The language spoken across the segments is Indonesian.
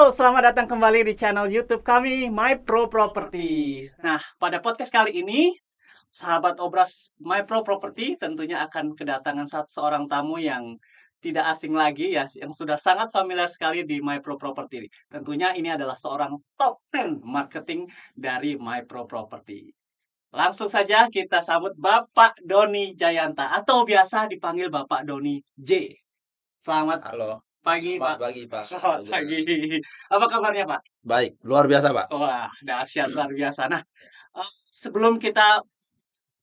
Selamat datang kembali di channel YouTube kami, My Pro Properties. Nah, pada podcast kali ini, sahabat obras My Pro Property tentunya akan kedatangan seorang tamu yang tidak asing lagi ya, yang sudah sangat familiar sekali di My Pro Property. Tentunya ini adalah seorang top 10 marketing dari My Pro Property. Langsung saja kita sambut Bapak Doni Jayanta atau biasa dipanggil Bapak Doni J. Selamat Halo, pagi, selamat Pak. pagi Pak Selamat Putra. pagi. Apa kabarnya, Pak? Baik, luar biasa Pak. Wah, dahsyat Hmm. luar biasa. Nah, sebelum kita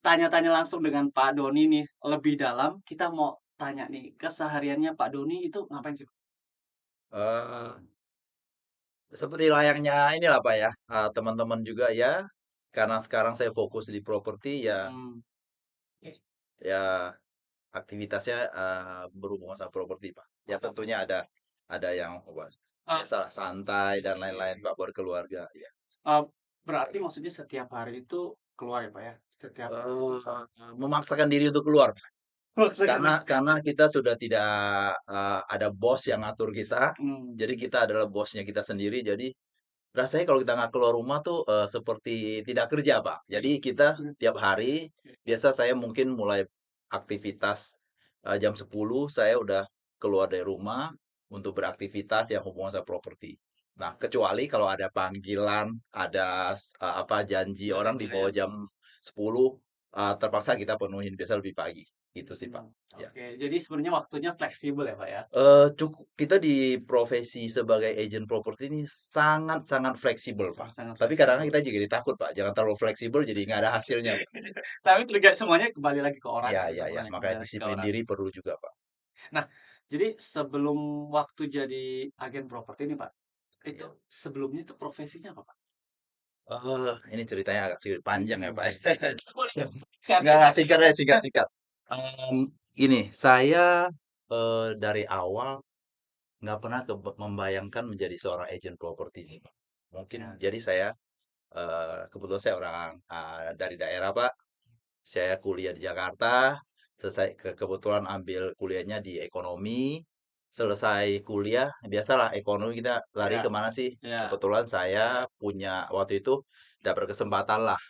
tanya-tanya langsung dengan Pak Doni nih lebih dalam, kita mau tanya nih, kesehariannya Pak Doni itu ngapain sih? Eh, Seperti layaknya inilah Pak ya, teman-teman juga ya, karena sekarang saya fokus di properti ya, Hmm. ya aktivitasnya berhubungan sama properti Pak. Ya tentunya ada yang Ah, biasalah santai dan lain-lain Pak berkeluarga. Ya. ah, berarti maksudnya setiap hari itu keluar ya, Pak ya? Setiap Memaksakan diri untuk keluar Pak. maksudnya. Karena kita sudah tidak ada bos yang ngatur kita, Hmm. jadi kita adalah bosnya kita sendiri. Jadi rasanya kalau kita nggak keluar rumah tuh seperti tidak kerja, Pak. Jadi kita tiap hari, biasa saya mungkin mulai aktivitas jam 10 saya udah keluar dari rumah untuk beraktivitas yang hubungan sama properti. Nah, kecuali kalau ada panggilan, ada apa janji orang di bawah jam 10, terpaksa kita penuhin biasa lebih pagi. Gitu sih, Pak. Hmm. Ya. Oke, jadi sebenarnya waktunya fleksibel ya, Pak ya? Cukup kita di profesi sebagai agent properti ini sangat-sangat fleksibel, Pak. Sangat-sangat Tapi kadang-kadang fleksibel. kita juga ditakut, Pak, jangan terlalu fleksibel jadi nggak ada hasilnya, Pak. Tapi semuanya kembali lagi ke orang Iya sih iya iya, sebenarnya, kembali makanya lagi ke disiplin orang. diri perlu juga, Pak. Nah, jadi sebelum waktu jadi agen properti nih, Pak, itu Iya. sebelumnya itu profesinya apa, Pak? Ini ceritanya agak sedikit panjang ya, Pak, ya. Boleh dong, Nggak, singkat-singkat. singkat aja, singkat-singkat. Gini, saya, dari awal nggak pernah membayangkan menjadi seorang agent properti sih, Pak. Mungkin Ya. jadi saya, kebetulan saya orang, dari daerah, Pak. Saya kuliah di Jakarta, kebetulan ambil kuliahnya di ekonomi. Selesai kuliah, biasalah ekonomi kita lari Ya. kemana sih? Ya. Kebetulan saya punya waktu itu dapat kesempatan lah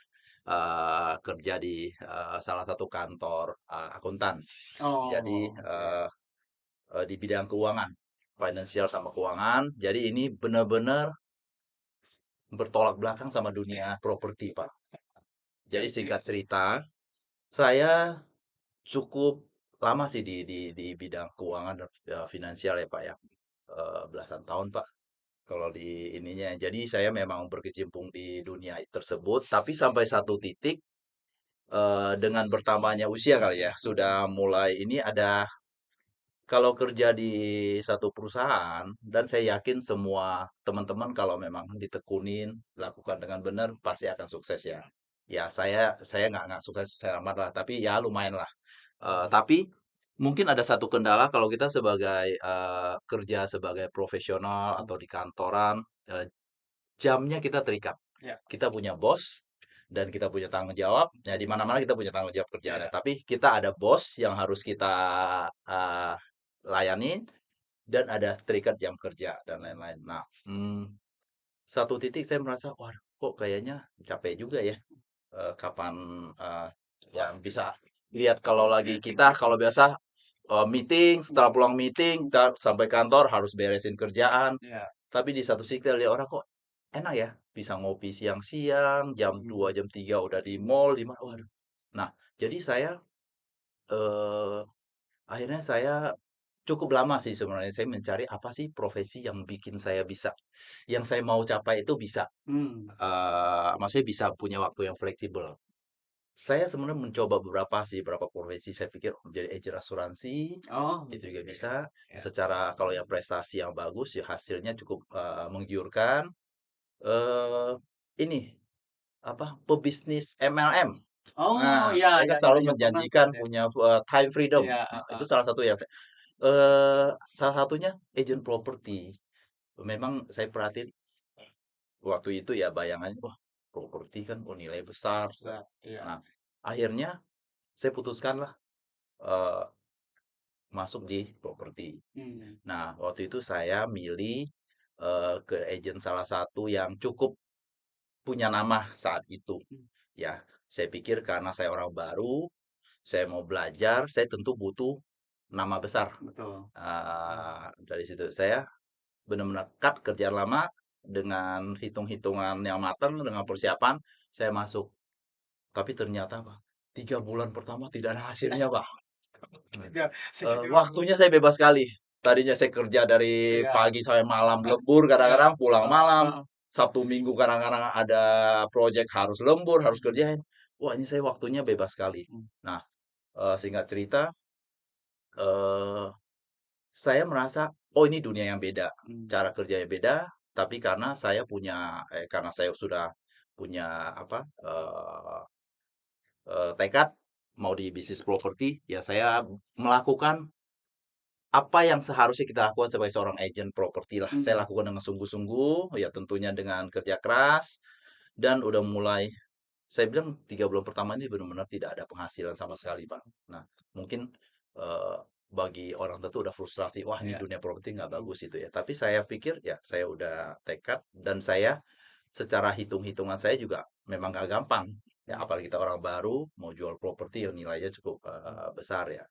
kerja di salah satu kantor akuntan. Jadi Oh, oke. di bidang keuangan, finansial sama keuangan. Jadi ini benar-benar bertolak belakang sama dunia properti, Pak. Jadi singkat cerita, saya cukup lama sih di bidang keuangan dan finansial ya, Pak, ya. Belasan tahun, Pak, kalau di ininya. Jadi saya memang berkecimpung di dunia tersebut, tapi sampai satu titik, dengan bertambahnya usia kali ya, sudah mulai ini ada kalau kerja di satu perusahaan dan saya yakin semua teman-teman kalau memang ditekunin, lakukan dengan benar pasti akan sukses ya. Ya saya nggak sukses amat lah, tapi ya lumayan lah. Tapi mungkin ada satu kendala kalau kita sebagai kerja sebagai profesional atau di kantoran, eee, jamnya kita terikat. Ya. Kita punya bos dan kita punya tanggung jawab, ya di mana-mana kita punya tanggung jawab kerjaannya, Ya. tapi kita ada bos yang harus kita layanin dan ada terikat jam kerja dan lain-lain. Nah, satu titik saya merasa, "Waduh, kok kayaknya capek juga ya." Kapan, eee, yang bisa lihat kalau lagi kita kalau biasa, meeting, setelah pulang meeting, kita sampai kantor harus beresin kerjaan, Ya. tapi di satu sisi kita lihat orang kok enak ya, bisa ngopi siang-siang, jam 2 Hmm. jam 3 udah di mall, di mana, waduh. Nah, jadi saya, eee, akhirnya saya cukup lama sih sebenarnya saya mencari apa sih profesi yang bikin saya bisa yang saya mau capai itu bisa, Hmm. maksudnya bisa punya waktu yang fleksibel. Saya sebenarnya mencoba beberapa sih, beberapa profesi. Saya pikir menjadi agen asuransi, Oh, itu juga oke. bisa. Ya. Secara kalau yang prestasi yang bagus, ya hasilnya cukup menggiurkan. Eh ini apa? Pebisnis MLM. Oh, Nah, ya, mereka ya, ya, selalu ya, pernah menjanjikan dengar ya. punya time freedom. Iya, Nah, itu heeh. salah satu yang eh salah satunya agent properti. Memang saya perhatiin waktu itu ya bayangannya, wah, properti kan nilai besar. Besar, iya. Nah, akhirnya saya putuskanlah eee, masuk di properti. Hmm. Nah, waktu itu saya milih, ke agen salah satu yang cukup punya nama saat itu. Mmm. Ya, saya pikir karena saya orang baru, saya mau belajar, saya tentu butuh nama besar. Betul. Dari situ saya benar-benar cut kerjaan lama dengan hitung-hitungan yang matang, dengan persiapan, saya masuk. Tapi ternyata, Pak, 3 bulan pertama tidak ada hasilnya, Pak. Ya, Waktunya saya bebas sekali. Tadinya saya kerja dari iya, pagi sampai malam, heeh, lembur iya, kadang-kadang, pulang heeh, malam. heeh, Sabtu Minggu kadang-kadang ada project harus lembur, harus mhm, kerjain. Wah, ini saya waktunya bebas sekali. mhm, Nah, singkat cerita, eee, saya merasa, "Oh, ini dunia yang beda, mmm, cara kerjanya beda." Tapi karena saya sudah punya apa, tekad mau di bisnis properti, ya saya melakukan apa yang seharusnya kita lakukan sebagai seorang agent properti lah. Saya mhm, lakukan dengan sungguh-sungguh, ya tentunya dengan kerja keras, dan udah mulai saya bilang 3 bulan pertama ini benar-benar tidak ada penghasilan sama sekali, Pak. Nah, mungkin, eee, bagi orang tentu udah frustrasi, "Wah, ini iya, dunia properti nggak mhm, bagus," itu ya. Tapi saya pikir, ya saya udah tekad dan saya secara hitung-hitungan saya juga memang nggak gampang. Ya mhm, apalagi kita orang baru mau jual properti yang nilainya cukup, mhm, besar ya.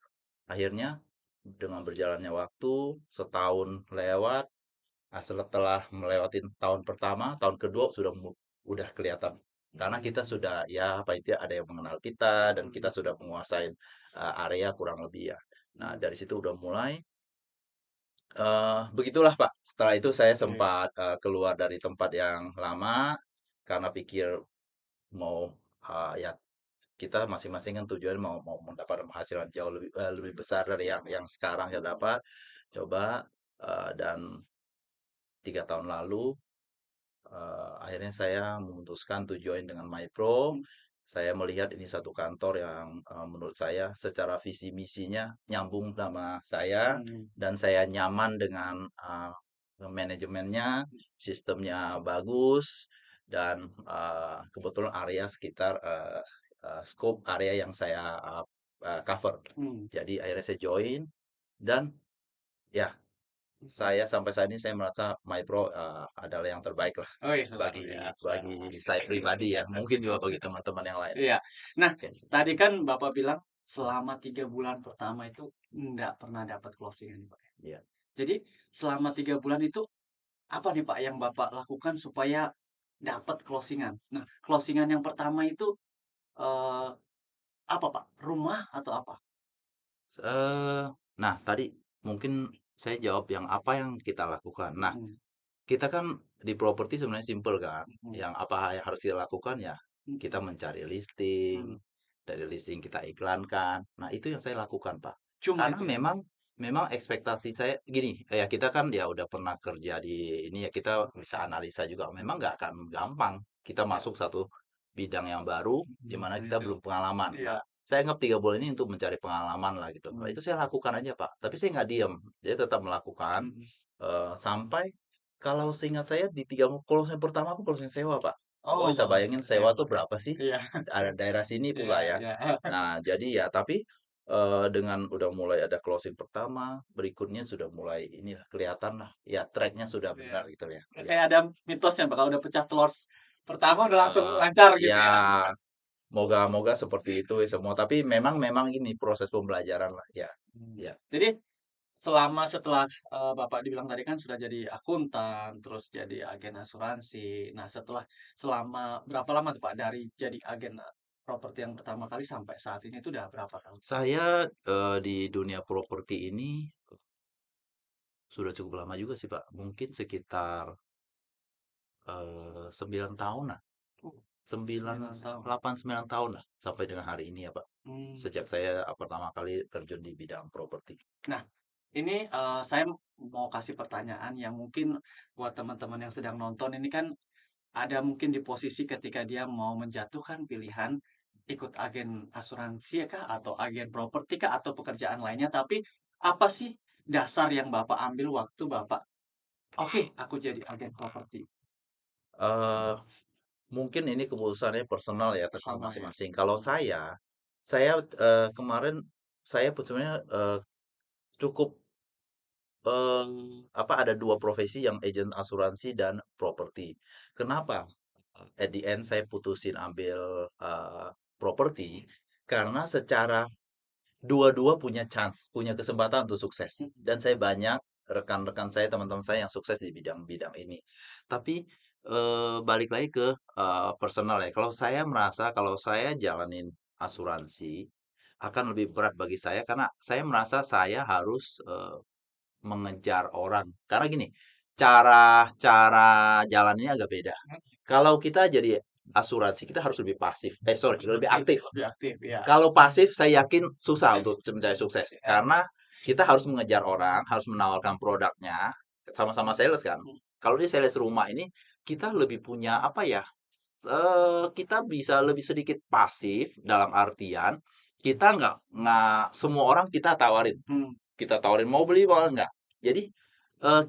Akhirnya dengan berjalannya waktu, setahun lewat, setelah melewati tahun pertama, tahun kedua sudah udah kelihatan. Karena kita mmm, sudah ya apa itu ada yang mengenal kita dan kita mhm, sudah menguasai area kurang lebih ya. Nah, mhm, dari situ udah mulai begitulah Pak. Setelah itu saya oke, sempat keluar dari tempat yang lama karena pikir mau ya kita masing-masing kan tujuan mau mau mendapat penghasilan jauh lebih besar dari yang sekarang saya dapat. Coba dan 3 tahun lalu akhirnya saya memutuskan to join dengan MyPro. mmm, Saya melihat ini satu kantor yang menurut saya secara visi misinya nyambung sama saya mhm, dan saya nyaman dengan manajemennya, sistemnya bagus dan kebetulan area sekitar scope area yang saya cover. mmm, Jadi akhirnya saya join dan ya mhm, saya sampai saat ini saya merasa MyPro, adalah yang terbaik lah wih, luar bagi biasa. bagi saya pribadi ya, mungkin juga bagi teman-teman yang lain. Iya. Nah, Oke, tadi kan Bapak bilang selama 3 bulan pertama itu nggak pernah dapat closing-an nih, Pak, ya. iya. Jadi selama 3 bulan itu apa nih, Pak, yang Bapak lakukan supaya dapat closing-an? Nah, closing-an yang pertama itu, eee, apa, Pak? Rumah atau apa? Nah tadi mungkin saya jawab yang apa yang kita lakukan. Nah, Mhm, kita kan di properti sebenarnya simpel kan, mhm, yang apa yang harus kita lakukan ya, kita mhm, mencari listing, mhm. dari listing kita iklankan. Nah, itu yang saya lakukan, Pak. Cuma Karena itu ya? memang memang ekspektasi saya gini, ya kita kan ya udah pernah kerja di ini ya, kita bisa analisa juga, memang nggak akan gampang kita Iya, masuk satu bidang yang baru, di mhm, mana dan kita itu belum pengalaman. iya, Nah, saya anggap 3 bulan ini untuk mencari pengalaman lah gitu. Nah, mmm, itu saya lakukan aja, Pak. Tapi saya nggak diem, jadi tetap melakukan, mhm. sampai kalau seingat saya di 3 closing pertama pun closing sewa, Pak. Bapak Oh, bisa kalau bayangin sewa sewa tuh ya? berapa sih? Iya, Ada daerah sini iya, pula ya. iya, Nah, jadi ya tapi, dengan udah mulai ada closing pertama, berikutnya sudah mulai inilah kelihatan lah, ya track-nya sudah iya. benar gitu ya. Iya, Kayak ada mitosnya, Pak, kalau udah pecah telur pertama udah langsung eee, lancar gitu ya ya? moga-moga seperti itu ya semua, tapi memang ini proses pembelajaran lah, ya, Mmm. ya. Jadi selama setelah, Bapak dibilang tadi kan sudah jadi akuntan, terus jadi agen asuransi. Nah, selama berapa lama tuh, Pak, dari jadi agen, properti yang pertama kali sampai saat ini itu udah berapa tahun? Saya, di dunia properti ini sudah cukup lama juga sih, Pak, mungkin sekitar 9 tahunan, Oh, 9 9 tahun. 8, 9 tahun lah, sampai dengan hari ini ya, Pak. Mmm. Sejak saya, pertama kali terjun di bidang properti. Nah, ini, saya mau kasih pertanyaan yang mungkin buat teman-teman yang sedang nonton ini kan ada mungkin di posisi ketika dia mau menjatuhkan pilihan ikut agen asuransi kah, atau agen properti kah, atau pekerjaan lainnya, tapi apa sih dasar yang Bapak ambil waktu Bapak, "Oke, aku jadi agen properti." Eee, Mungkin ini keputusannya personal ya, terserah Sama ya? masing-masing. Kalau Mhm, saya, kemarin saya pun sebenarnya, cukup ada 2 profesi yang agen asuransi dan properti. Kenapa? At the end saya putusin ambil, properti, karena secara dua-dua punya chance, punya kesempatan untuk sukses. Dan saya banyak rekan-rekan saya, teman-teman saya yang sukses di bidang-bidang ini. Tapi, balik lagi ke, personal ya, kalau saya merasa kalau saya jalanin asuransi, akan lebih berat bagi saya karena saya merasa saya harus, mengejar orang. Karena gini, cara cara jalannya agak beda. Kalau kita jadi asuransi, kita harus lebih pasif. Sorry, lebih aktif. Lebih aktif, ya. Kalau pasif, saya yakin susah untuk mencari sukses. Ya. Karena kita harus mengejar orang, harus menawarkan produknya, sama-sama sales kan. Kalau di sales rumah ini, kita lebih punya apa ya? Kita bisa lebih sedikit pasif dalam artian kita nggak semua orang kita tawarin. Hmm. Kita tawarin mau beli mau enggak. Jadi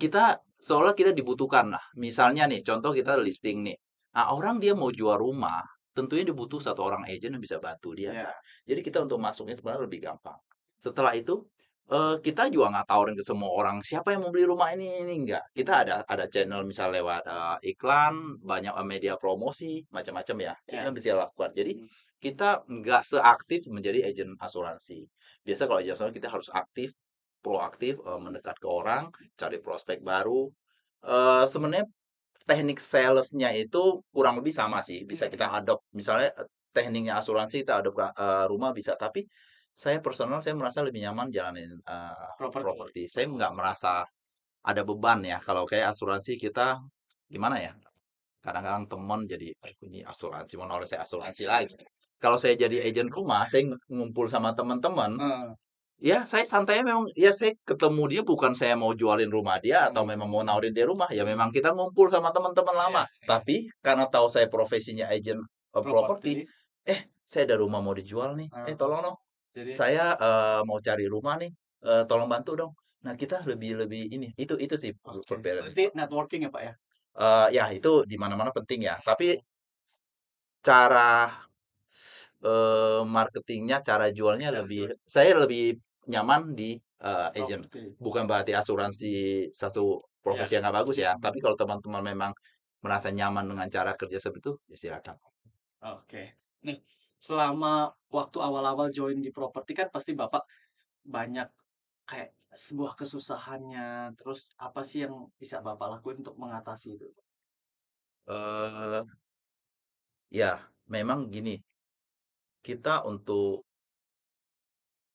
kita seolah kita dibutuhkan lah. Misalnya nih, contoh kita listing nih. Nah, orang dia mau jual rumah, tentunya dia butuh satu orang agent yang bisa bantu dia Ya. kan. Jadi kita untuk masuknya sebenarnya lebih gampang. Setelah itu kita juga nggak tawarin ke semua orang siapa yang mau beli rumah ini enggak. Kita ada channel misal lewat iklan, banyak media promosi, macam-macam ya. Itu Ya. yang bisa lakukan. Jadi kita nggak seaktif menjadi agent asuransi. Biasa kalau agent asuransi kita harus aktif, proaktif, mendekat ke orang, cari prospek baru. Sebenarnya teknik salesnya itu kurang lebih sama sih, bisa kita adopt. Misalnya tekniknya asuransi kita adopt ke rumah bisa, tapi saya personal saya merasa lebih nyaman jalanin Properti. properti. Saya nggak merasa ada beban ya, kalau kayak asuransi kita gimana ya, kadang-kadang teman jadi, "Aduh ini asuransi, mau nawarin saya asuransi lagi." Kalau saya jadi agent rumah, saya ngumpul sama teman-teman. Heeh. Ya, saya santainya memang ya saya ketemu dia bukan saya mau jualin rumah dia atau memang mau Hmm. nawarin dia rumah, ya memang kita ngumpul sama teman-teman Iya. lama. Tapi karena tahu saya profesinya agent properti, Properti. saya ada rumah mau dijual nih, tolong dong, Jadi, saya mau cari rumah nih, tolong bantu dong. Nah, kita lebih lebih ini, itu sih oke. perbedaannya, Berarti Pak. networking ya, Pak, ya? Ya itu di mana-mana penting ya, tapi cara marketingnya, cara jualnya Cara lebih jual saya lebih nyaman di, agent. properti. Bukan berarti asuransi satu Iya. profesi yang nggak bagus ya, tapi kalau teman-teman memang merasa nyaman dengan cara kerja seperti itu, ya silakan. Oke. Nih, selama waktu awal-awal join di properti kan pasti Bapak banyak kayak sebuah kesusahannya, terus apa sih yang bisa Bapak lakuin untuk mengatasi itu? Eee, ya memang gini, kita untuk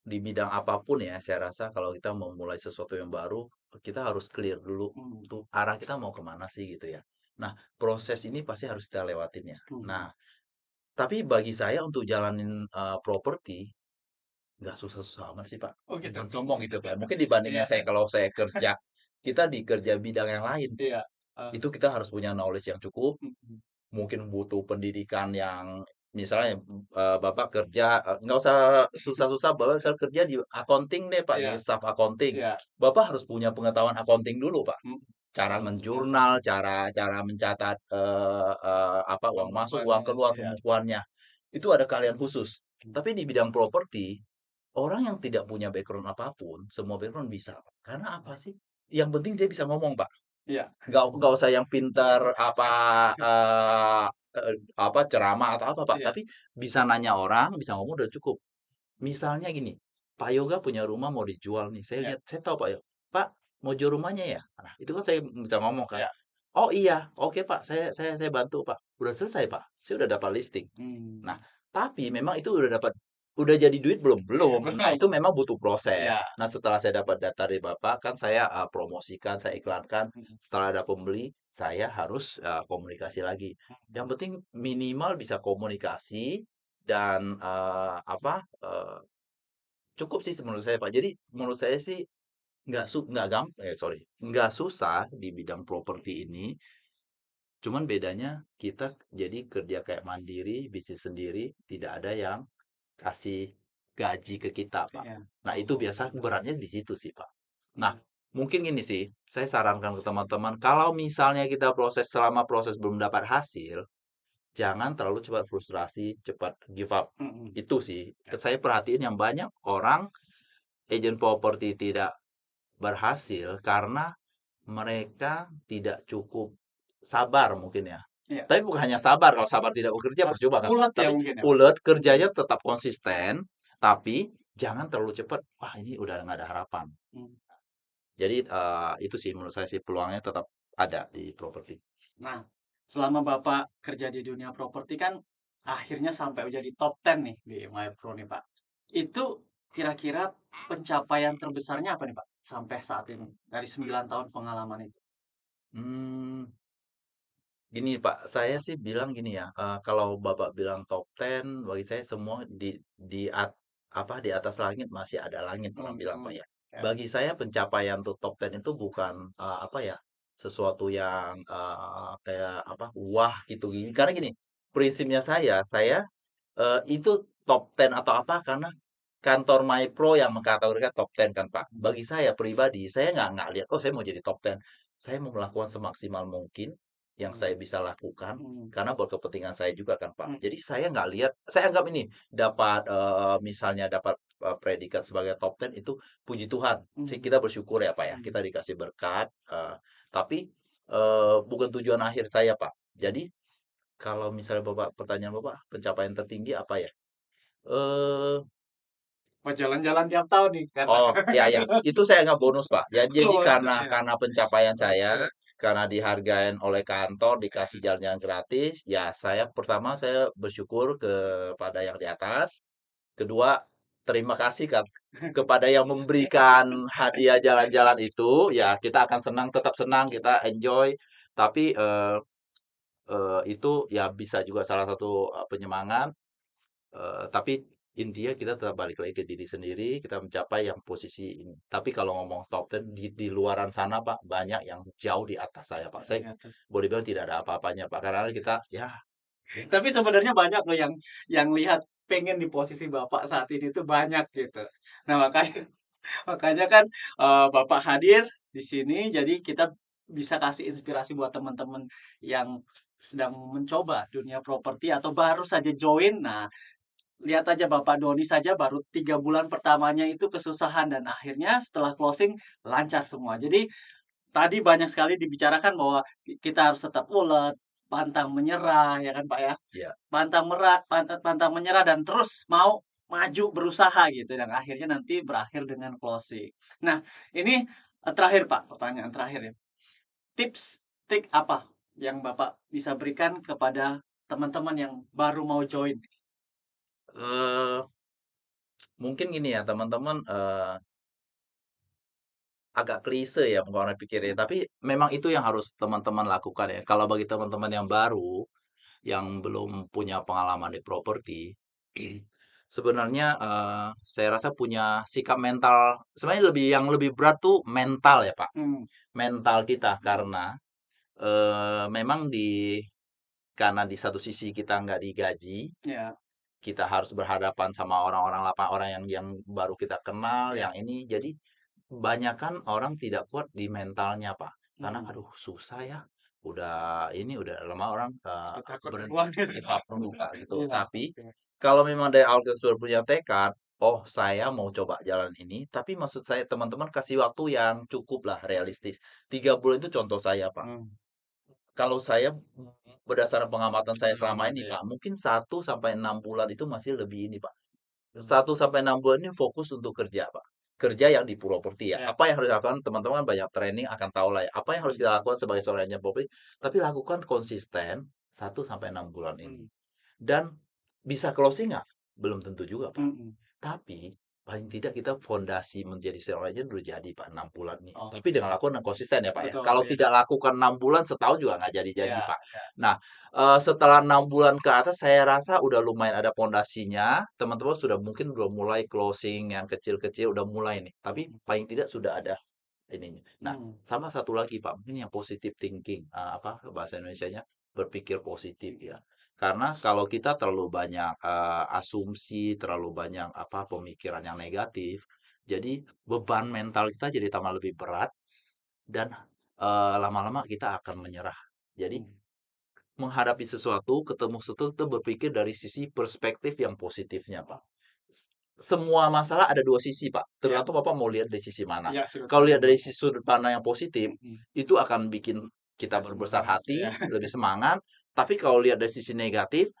di bidang apapun ya, saya rasa kalau kita mau mulai sesuatu yang baru, kita harus clear dulu Hmm. tuh arah kita mau kemana sih gitu ya. Nah, proses ini pasti harus kita lewatin ya. Hmm. Nah, tapi bagi saya untuk jalanin, properti, nggak susah-susah amat sih, Pak. Oh gitu? Bukan sombong gitu kan, mungkin dibandingkan Iya, saya kalau saya kerja, kita di kerja bidang yang lain, iya. Eee, itu kita harus punya knowledge yang cukup, mhm. mungkin butuh pendidikan yang misalnya, Bapak kerja, nggak usah susah-susah, Bapak misal kerja di accounting deh, Pak, di Iya, staf accounting. iya. Bapak harus punya pengetahuan accounting dulu, Pak. Mhm. Cara Harus punya menjurnal, sertifikat cara mencatat, uang masuk, uang pembukuannya, keluar, iya. pembukuannya. Itu ada keahlian khusus. Tapi di bidang properti, orang yang tidak punya background apapun, semua background bisa, Pak. Karena apa sih? Yang penting dia bisa ngomong, Pak. Iya. Nggak usah yang pintar apa, ceramah atau apa, Pak. Iya. Tapi bisa nanya orang, bisa ngomong udah cukup. Misalnya gini, Pak Yoga punya rumah mau dijual nih. Saya Iya. lihat, saya tahu Pak Yoga. "Pak, mau jual rumahnya ya?" Nah, itu kan saya bisa ngomong kan. Iya. "Oh iya, oke Pak, saya bantu Pak." Udah selesai Pak, saya udah dapat listing. Nah, Mmm. tapi memang itu udah jadi duit belum? Belum, karena Belum. itu memang butuh proses. Iya. Nah, setelah saya dapat data dari Bapak, kan saya, promosikan, saya iklankan. Mhm. Setelah ada pembeli, saya harus, komunikasi lagi. Yang penting minimal bisa komunikasi dan, cukup sih menurut saya, Pak. Jadi menurut saya sih nggak susah di bidang properti ini, cuman bedanya kita jadi kerja kayak mandiri, bisnis sendiri, tidak ada yang kasih gaji ke kita, Pak. Iya. Nah, itu biasa beratnya di situ sih, Pak. Nah, Mhm. mungkin gini sih, saya sarankan ke teman-teman, kalau misalnya kita selama proses belum dapat hasil, jangan terlalu cepat frustrasi, cepat give up. Mhm. Itu sih, saya perhatiin yang banyak orang agent properti tidak berhasil karena mereka tidak cukup sabar mungkin ya. Iya, Tapi bukan hanya sabar, kalau sabar tidak bekerja harus percuma kan. ulet ya Tapi mungkin ya, Pak? ulet, Mhm, kerjanya tetap konsisten, tapi jangan terlalu cepat. Wah, ini udah nggak ada harapan. mmm. Jadi itu sih menurut saya sih peluangnya tetap ada di properti. Nah, selama Bapak kerja di dunia properti kan akhirnya sampai jadi top 10 nih di MyPro nih, Pak. Itu kira-kira pencapaian terbesarnya apa nih, Pak, sampai saat ini dari 9 tahun pengalaman itu? Hmm, Gini Pak, saya sih bilang gini ya, kalau Bapak bilang top 10, bagi saya semua di atas langit masih ada langit orang bilang Pak Mhm, ya. ya, Bagi saya pencapaian tuh top 10 itu bukan apa ya, sesuatu yang kayak apa, wah gitu gini. Karena gini, prinsipnya saya itu top 10 atau apa karena kantor MyPro yang mengkategorikan top 10 kan Pak. mhm, Bagi saya pribadi, saya nggak lihat, oh saya mau jadi top 10. Saya mau melakukan semaksimal mungkin yang mmm, saya bisa lakukan mhm, karena buat kepentingan saya juga kan Pak. mhm, Jadi saya nggak lihat, saya anggap ini dapat misalnya dapat predikat sebagai top 10 itu puji Tuhan. Kita mhm, bersyukur ya Pak ya, mhm. kita dikasih berkat. Tapi bukan tujuan akhir saya Pak. Jadi kalau misalnya Bapak pertanyaan Bapak pencapaian tertinggi apa ya? Eh Oh, jalan-jalan tiap tahun nih karena Oh, iya iya, itu saya anggap bonus, Pak. Jadi oh, bonus karena ya? karena pencapaian saya, Oke, karena dihargain oleh kantor, dikasih jalan-jalan gratis, ya saya pertama saya bersyukur kepada yang di atas. Kedua, terima kasih kepada yang memberikan hadiah jalan-jalan itu, ya kita akan senang, tetap senang, kita enjoy. Tapi itu ya bisa juga salah satu penyemangat. Tapi intinya kita tetap balik lagi ke diri sendiri, kita mencapai yang posisi ini. Tapi kalau ngomong top 10 di luaran sana, Pak, banyak yang jauh di atas saya, Pak. yang Saya di atas. boleh bilang tidak ada apa-apanya, Pak. Karena kita ya, ya, Tapi sebenarnya banyak loh yang lihat pengen di posisi Bapak saat ini tuh banyak gitu. Nah, makanya makanya kan, Bapak hadir di sini, jadi kita bisa kasih inspirasi buat teman-teman yang sedang mencoba dunia properti atau baru saja join. Nah, lihat aja Bapak Doni saja baru 3 bulan pertamanya itu kesusahan dan akhirnya setelah closing lancar semua. Jadi, tadi banyak sekali dibicarakan bahwa kita harus tetap ulet, pantang menyerah, ya kan, Pak, ya? ya. Pantang menyerah dan terus mau maju berusaha gitu dan akhirnya nanti berakhir dengan closing. Nah, ini, terakhir Pak, pertanyaan terakhir ya. Tips, trik apa yang Bapak bisa berikan kepada teman-teman yang baru mau join? Eh, Mungkin gini ya, teman-teman, agak klise ya mungkin orang pikirnya, Mhm, tapi memang itu yang harus teman-teman lakukan ya. Kalau bagi teman-teman yang baru, yang belum punya pengalaman di properti, sebenarnya, saya rasa punya sikap mental sebenarnya lebih berat tuh mental ya, Pak. mmm, Mental kita mhm, karena, memang karena di satu sisi kita nggak digaji, iya kita harus berhadapan sama orang-orang orang yang baru kita kenal, iya, yang ini. Jadi, kebanyakan orang tidak kuat di mentalnya, Pak. Karena, mhm, aduh susah ya, udah lama orang, udah takut berhenti, duluan gitu. give up dulu, Kak, gitu. Iya, Tapi, oke, kalau memang dari awal kita sudah punya tekad, "Oh, saya mau coba jalan ini," tapi maksud saya teman-teman kasih waktu yang cukup lah, realistis. 3 bulan itu contoh saya, Pak. mmm, Kalau saya berdasarkan pengamatan saya selama pengalaman ini, iya, Pak, mungkin 1 sampai 6 bulan itu masih lebih ini, Pak. 1 sampai 6 bulan ini fokus untuk kerja, Pak. Kerja yang di properti ya. iya, Apa yang harus dilakukan teman-teman kan banyak training akan tahu lah ya. Apa yang harus mhm, kita lakukan sebagai seorang agent properti, tapi lakukan konsisten 1 sampai 6 bulan ini. mmm, Dan bisa closing nggak? Belum tentu juga, Pak. mhm, Tapi paling tidak kita fondasi menjadi seorang agent udah jadi, Pak, 6 bulan nih. oh, Tapi dengan lakukan yang konsisten ya, Pak, ya. betul, Kalau iya tidak lakukan 6 bulan, setahun juga nggak jadi-jadi, iya Pak. iya, Nah, setelah 6 bulan ke atas saya rasa udah lumayan ada pondasinya, teman-teman sudah mungkin udah mulai closing yang kecil-kecil udah mulai nih. Tapi mhm, paling tidak sudah ada ininya. Nah, mmm, sama satu lagi, Pak, mungkin yang positive thinking, apa bahasa Indonesianya, berpikir positif ya. mhm, Karena kalau kita terlalu banyak, asumsi, terlalu banyak apa, pemikiran yang negatif, jadi beban mental kita jadi tambah lebih berat dan, lama-lama kita akan menyerah. Jadi mhm, menghadapi sesuatu, ketemu sesuatu, kita berpikir dari sisi perspektif yang positifnya, Pak. oh, semua masalah ada dua sisi, Pak. Iya, Tergantung Bapak mau lihat dari sisi mana. iya sudut Kalau lihat pandang dari Bapak. sisi sudut pandang yang positif, Mhm, itu akan bikin kita berbesar semangat, iya. hati, lebih semangat. Tapi kalau lihat dari sisi negatif,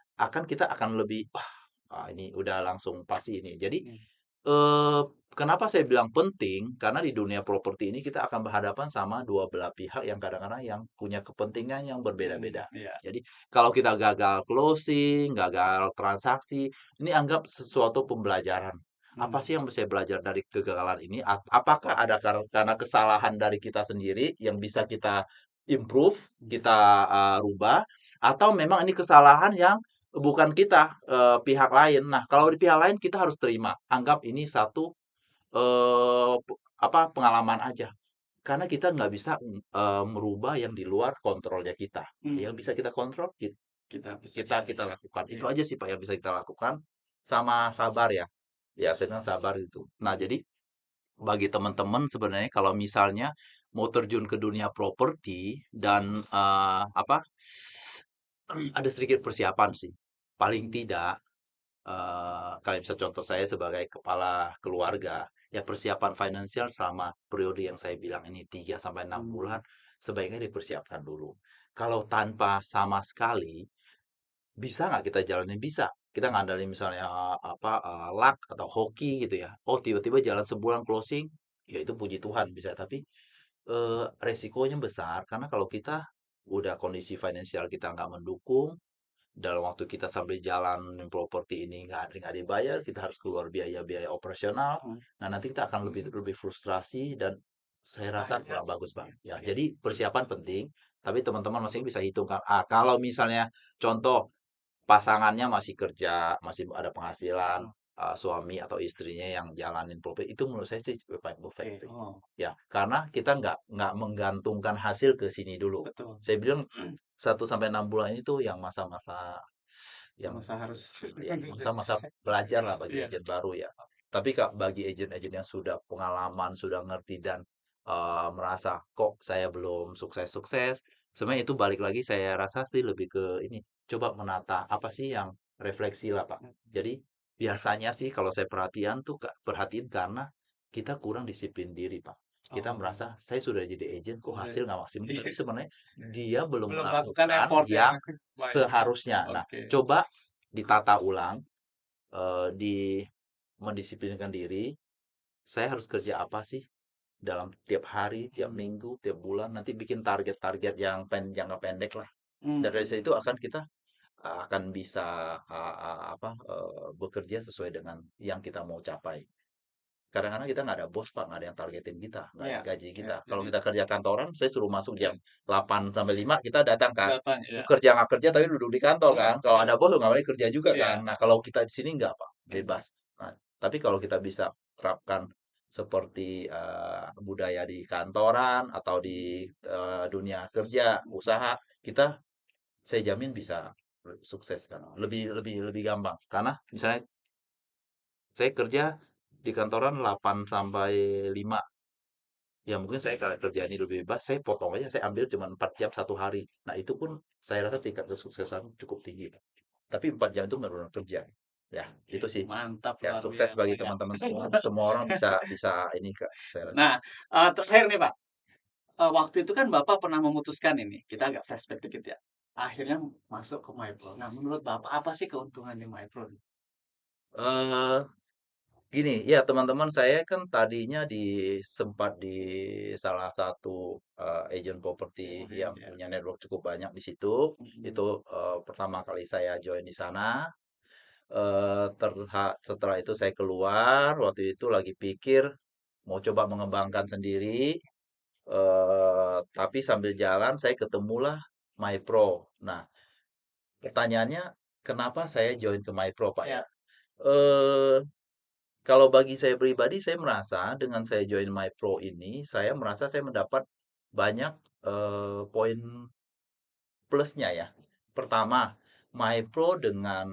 kita akan lebih, "Wah, ini udah langsung pasti ini." Jadi, Mhm, Eee, kenapa saya bilang penting, karena di dunia properti ini kita akan berhadapan sama dua belah pihak yang kadang-kadang yang punya kepentingan yang berbeda-beda. iya, Jadi, kalau kita gagal closing, gagal transaksi, ini anggap sesuatu pembelajaran. Apa sih mmm, yang bisa belajar dari kegagalan ini? Apakah ada karena kesalahan dari kita sendiri yang bisa kita improve, mhm, kita, rubah, atau memang ini kesalahan yang bukan kita, pihak lain. Nah, kalau di pihak lain kita harus terima, anggap ini satu, pengalaman aja. Karena kita nggak bisa, merubah yang di luar kontrolnya kita. Yang bisa mmm, kita kontrol, kita bisa kita lakukan. Itu iya, aja sih, Pak, yang bisa kita lakukan, sama sabar ya. Ya, saya bilang sabar itu. Nah, mhm, jadi bagi teman-teman sebenarnya kalau misalnya mau terjun ke dunia properti dan, ada sedikit persiapan sih. Paling mhm, tidak kalau bisa contoh saya sebagai kepala keluarga, ya persiapan finansial selama periode yang saya bilang ini 3 sampai 6 bulan, mmm, sebaiknya dipersiapkan dulu. Kalau tanpa sama sekali, bisa nggak kita jalanin? Bisa. Kita ngandalin misalnya, luck atau hoki gitu ya. Oh, tiba-tiba jalan sebulan closing, ya itu puji Tuhan bisa. Tapi, resikonya besar karena kalau kita udah kondisi finansial kita nggak mendukung, dalam waktu kita sambil jalan properti ini nggak dibayar, kita harus keluar biaya-biaya operasional. mhm, Nah, nanti kita akan lebih lebih frustrasi dan saya rasa akhirnya kurang bagus, Bang. iya, Ya, akhirnya jadi persiapan penting, tapi teman-teman masing bisa hitungkan. Kalau misalnya contoh pasangannya masih kerja, masih ada penghasilan, heeh, suami atau istrinya yang jalanin properti, itu menurut saya sih perfect oke, sih. oh, Ya, karena kita nggak menggantungkan hasil ke sini dulu. betul, Saya bilang 1 sampai 6 bulan ini tuh yang masa-masa yang sama-sama harus ya masa-masa belajar lah bagi iya, agent baru ya. Tapi Kak, bagi agent-agent yang sudah pengalaman, sudah ngerti dan, merasa, "Kok saya belum sukses-sukses?" Sebenarnya itu balik lagi saya rasa sih lebih ke ini, coba menata apa sih yang refleksi lah, Pak. mhm, Jadi biasanya sih kalau saya perhatiin karena kita kurang disiplin diri, Pak. Kita oh, merasa, "Saya sudah jadi agent kok sudah hasil nggak maksimal," iya, tapi sebenarnya dia belum belum melakukan melakukan effort yang yang banyak, seharusnya. Nah, oke, coba ditata ulang, mendisiplinkan diri, saya harus kerja apa sih dalam tiap hari, tiap mhm, minggu, tiap bulan, nanti bikin target-target yang jangka pendek lah. Dan dari mhm, situ akan kita, akan bisa, bekerja sesuai dengan yang kita mau capai. Kadang-kadang kita nggak ada bos, Pak, nggak ada yang targetin kita, nggak ada iya, yang gaji iya, kita. Kalau jadi kita kerja kantoran, saya suruh masuk iya, jam 8 sampai 5 kita datang kan. datang, iya, Kerja nggak kerja tapi duduk di kantor kan. Kalau iya, ada bos nggak boleh kerja juga kan. iya, Nah, kalau kita di sini nggak, Pak, mhm, bebas. Nah, tapi kalau kita bisa terapkan seperti, budaya di kantoran atau mhm, di, dunia kerja, mhm, usaha, saya jamin bisa sukses kan. Lebih lebih lebih gampang. Karena misalnya saya kerja di kantoran 8 sampai 5. Ya mungkin saya kalau kerjaan ini lebih bebas, saya potong aja, saya ambil cuma 4 jam 1 hari. Nah itu pun saya rasa tingkat kesuksesan cukup tinggi. Tapi 4 jam itu benar-benar kerja. Ya, oke, itu sih. mantap, Ya, luar sukses biasa bagi ya. teman-teman semua. Semua orang bisa bisa ini Kak, saya rasa. Nah, terakhir nih Pak, waktu itu kan Bapak pernah memutuskan ini, kita agak flashback dikit ya, akhirnya masuk ke MyPro. Nah, menurut Bapak apa sih keuntungan di MyPro? Eh Gini, ya teman-teman saya kan tadinya sempat di salah satu, agen properti Oke, yang ya, punya network cukup banyak di situ. mhm, Itu, pertama kali saya join di sana. Setelah itu saya keluar, waktu itu lagi pikir mau coba mengembangkan sendiri, tapi sambil jalan saya ketemulah MyPro. Nah, pertanyaannya kenapa saya join ke MyPro, Pak, ya? iya, Eee, Kalau bagi saya pribadi, saya merasa dengan saya join MyPro ini, saya merasa saya mendapat banyak, poin plusnya ya. Pertama, MyPro dengan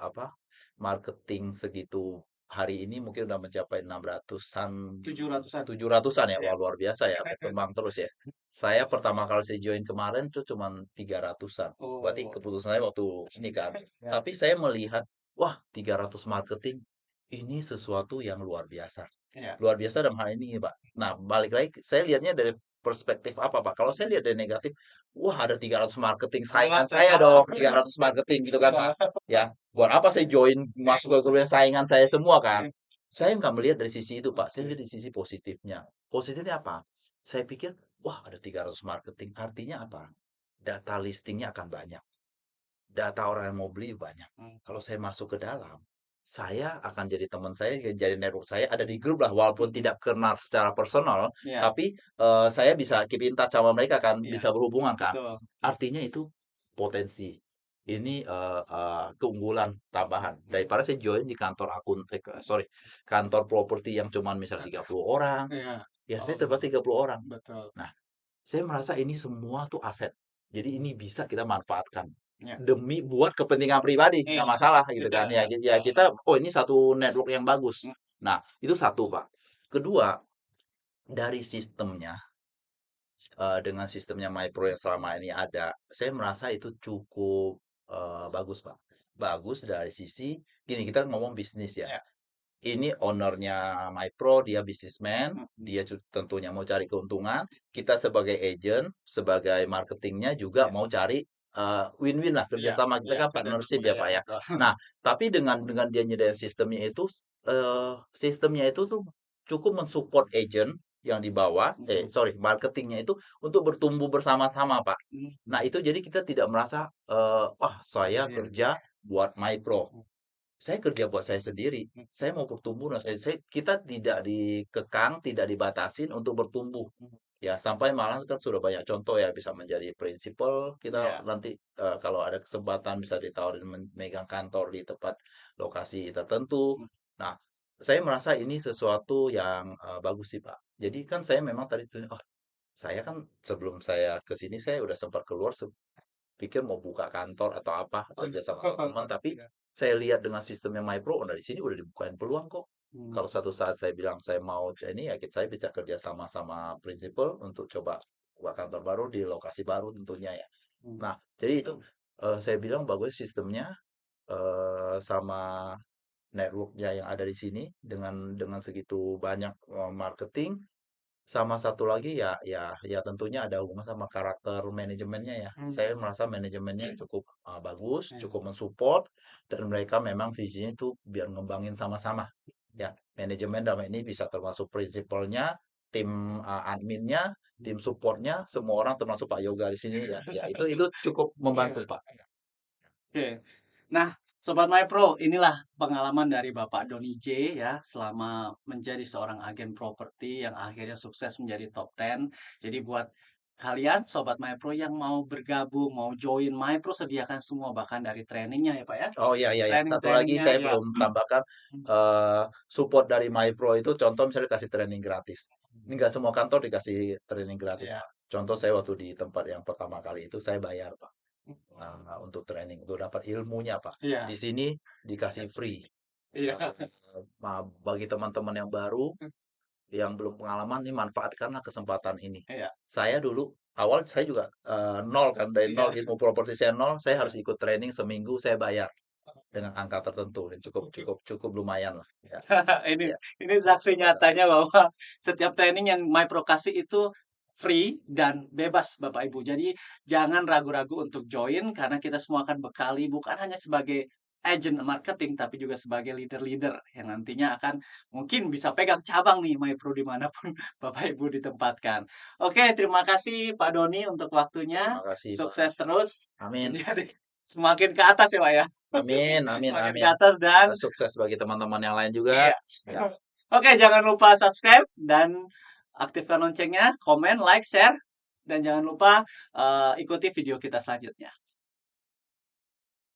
apa, marketing segitu hari ini mungkin udah mencapai 600-an, 700-an? 700-an ya. Iya. Wah, luar biasa ya, berkembang terus ya. Saya pertama kali saya join kemarin tuh cuman 300-an. Berarti Oh, keputusan saya waktu ini kan. ya, Tapi saya melihat wah 300 marketing, ini sesuatu yang luar biasa. Iya. Luar biasa dalam hal ini, Pak. Nah, balik lagi, saya lihatnya dari perspektif apa, Pak? Kalau saya lihat dari negatif, wah ada 300 marketing, saingan saya dong, 300 marketing gitu kan, Pak. Ya, buat apa saya join masuk ke grup yang saingan saya semua kan? Saya nggak melihat dari sisi itu, Pak. Saya lihat dari sisi positifnya. Positifnya apa? Saya pikir, wah ada 300 marketing, artinya apa? Data listingnya akan banyak. Data orang yang mau beli banyak. Kalau saya masuk ke dalam, saya akan jadi teman saya, jadi network saya ada di grup lah, walaupun tidak kenal secara personal, Iya, tapi saya bisa keep in touch sama mereka kan, iya, bisa berhubungan kan. betul. Artinya itu potensi. Ini keunggulan tambahan daripada saya join di kantor sorry, kantor properti yang cuman misal 30 orang, Iya. ya Oh, saya terlibat 30 orang. betul. Nah, saya merasa ini semua tuh aset. Jadi ini bisa kita manfaatkan Iya. demi buat kepentingan pribadi, nggak Iya. masalah gitu Iya, kan. Ya, iya, ya betul. kita, oh ini satu network yang bagus. Mmm, Nah, itu satu, Pak. Kedua, dari sistemnya, dengan sistemnya MyPro yang selama ini ada, saya merasa itu cukup bagus, Pak. Bagus dari sisi, gini, kita ngomong bisnis ya. iya. Ini ownernya MyPro, dia businessman, Mhm. dia tentunya mau cari keuntungan. Kita sebagai agent, sebagai marketingnya juga Iya, mau cari win-win lah iya, kerjasama. Kita iya, kan kerja partnership berdua ya ya, Pak ya. betul. Nah, tapi dengan dia nyediain sistemnya itu tuh cukup mensupport agent yang di bawah, Mhm. sorry, marketingnya itu untuk bertumbuh bersama-sama Pak. Nah Mhm. itu jadi kita tidak merasa, wah saya Iya. kerja buat MyPro, Mhm. saya kerja buat saya sendiri. Mhm. Saya mau bertumbuh, nah kita tidak dikekang, tidak dibatasin untuk bertumbuh. Mhm. Ya, sampai malah kan sudah banyak contoh ya bisa menjadi prinsipal, kita Iya. nanti kalau ada kesempatan bisa ditawarin megang kantor di tempat lokasi tertentu. Mhm. Nah, saya merasa ini sesuatu yang bagus sih, Pak. Jadi kan saya memang tadi tuh, oh, saya kan sebelum saya ke sini saya udah sempat keluar pikir mau buka kantor atau apa, kerja sama teman, tapi Iya. saya lihat dengan sistemnya MyPro, oh dari sini udah dibukain peluang kok. Mmm. Kalau satu saat saya bilang saya mau ini ya saya bisa kerja sama sama prinsipal untuk coba buka kantor baru di lokasi baru tentunya ya. Mmm. Nah, jadi itu saya bilang bagus sistemnya sama networknya yang ada di sini dengan segitu banyak marketing sama satu lagi ya tentunya ada hubungan sama karakter manajemennya ya. Mmm. Saya merasa manajemennya cukup, bagus, Iya. cukup mensupport dan mereka memang visinya itu biar ngembangin sama-sama. Ya, manajemen dalam ini bisa termasuk prinsipalnya, tim, adminnya, tim supportnya, semua orang termasuk Pak Yoga di sini ya ya itu cukup membantu, Iya. Pak. Oke. Nah, Sobat MyPro, inilah pengalaman dari Bapak Doni J ya, selama menjadi seorang agen properti yang akhirnya sukses menjadi top 10. Jadi buat kalian Sobat MyPro yang mau bergabung, mau join MyPro, sediakan semua bahkan dari trainingnya ya Pak ya. Oh, iya iya iya, satu lagi Training-trainingnya saya ya. belum tambahkan, support dari MyPro itu contoh misalnya kasih training gratis. Ini nggak semua kantor dikasih training gratis, Iya. Pak. Contoh saya waktu di tempat yang pertama kali itu saya bayar, Pak, untuk training, untuk dapat ilmunya, Pak. Di Iya. sini dikasih free. Iya. Bagi teman-teman yang baru, yang belum pengalaman nih manfaatkanlah kesempatan ini. Iya. Saya dulu awal saya juga, nol kan, dari nol Iya. ilmu properti saya nol, saya Iya. harus ikut training seminggu saya bayar. Dengan angka tertentu yang cukup cukup cukup lumayan lah, ya Ini ya. ini saksi nyatanya bahwa setiap training yang MyPro kasih itu free dan bebas Bapak Ibu. Jadi jangan ragu-ragu untuk join karena kita semua akan bekali bukan hanya sebagai agent marketing tapi juga sebagai leader-leader yang nantinya akan mungkin bisa pegang cabang nih MyPro dimanapun Bapak Ibu ditempatkan. Oke, terima kasih Pak Doni untuk waktunya. Terima kasih, Pak. Sukses terus Amin menjadi semakin ke atas ya Pak ya. amin amin Semakin ke amin. atas dan Sukses bagi teman-teman yang lain juga. iya. Ya, Oke, jangan lupa subscribe dan aktifkan loncengnya, komen, like, share, dan jangan lupa ikuti video kita selanjutnya.